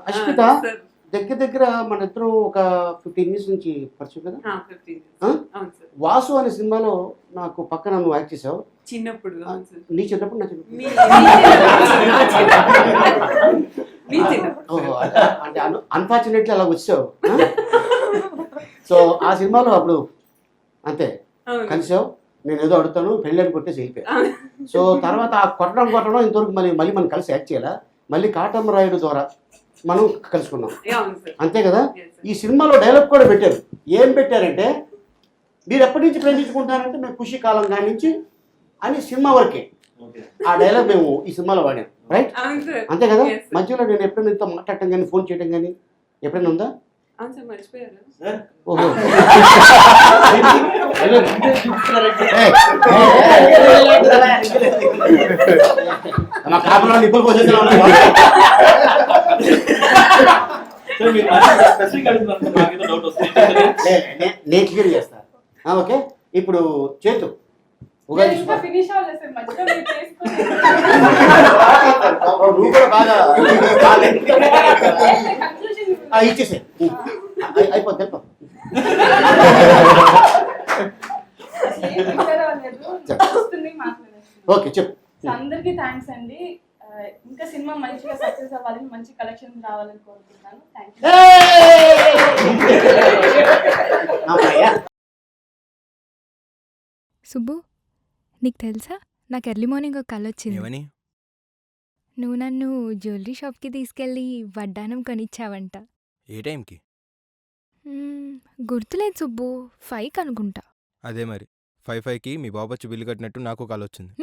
అశ్విత దగ్గర దగ్గర మన ఇద్దరం ఒక 15 years నుంచి పరిచయం కదా. వాసు అనే సినిమాలో నాకు పక్కన నువ్వు యాక్ట్ చేసావు చిన్నప్పుడు. నీ చిన్నప్పుడు నా చిన్నప్పుడు అంటే అన్ఫార్చునేట్లీ అలా వచ్చావు. సో ఆ సినిమాలో అప్పుడు అంతే కలిసావు, నేను ఏదో అడుగుతాను పెళ్ళి అని కొట్టేసి వెళ్ళిపోయా. సో తర్వాత ఆ కొట్టడం ఇంతవరకు మళ్ళీ మనం కలిసి యాక్ట్ చేయాలా, మళ్ళీ కాటమరాయుడు ద్వారా మనం కలుసుకున్నాం అంతే కదా. ఈ సినిమాలో డైలాగ్ కూడా పెట్టారు. ఏం పెట్టారంటే, మీరు ఎప్పటి నుంచి ప్రేమించుకుంటారంటే మేము ఖుషి కాలం కాడి నుంచి అని సినిమా వరకే ఆ డైలాగ్ మేము ఈ సినిమాలో వాడాం, రైట్? అంతే కదా. మధ్యలో నేను ఎప్పుడైనా ఇంత మాట్లాడటం కానీ ఫోన్ చేయడం కానీ ఎప్పుడైనా ఉందా? ఓహో మా కాపులో నిప్పులు పోసేస్తా. నేను క్లియర్ చేస్తా. ఓకే, ఇప్పుడు చేతు ఉగాది నువ్వు కూడా బాగా ఇచ్చేసే అయిపోద్ది. ఓకే చెప్పు. అందరికి థ్యాంక్స్ అండి. ఇంకా సినిమా మంచిగా సక్సెస్ అవ్వాలని, మంచి కలెక్షన్ రావాలని కోరుకుంటున్నాను. సుబ్బు, నీకు తెలుసా నాకు ఎర్లీ మార్నింగ్ ఒక కళ వచ్చింది. నువ్వు నన్ను జ్యువెలరీ షాప్కి తీసుకెళ్ళి వడ్డానం కొనిచ్చావంట. ఏ టైంకి? గుర్తులేదు సుబ్బు, 5కి అనుకుంటా. అదే మరి 5కి మీ బాబు వచ్చి బిల్లు కట్టినట్టు నాకు కాల్ వచ్చింది.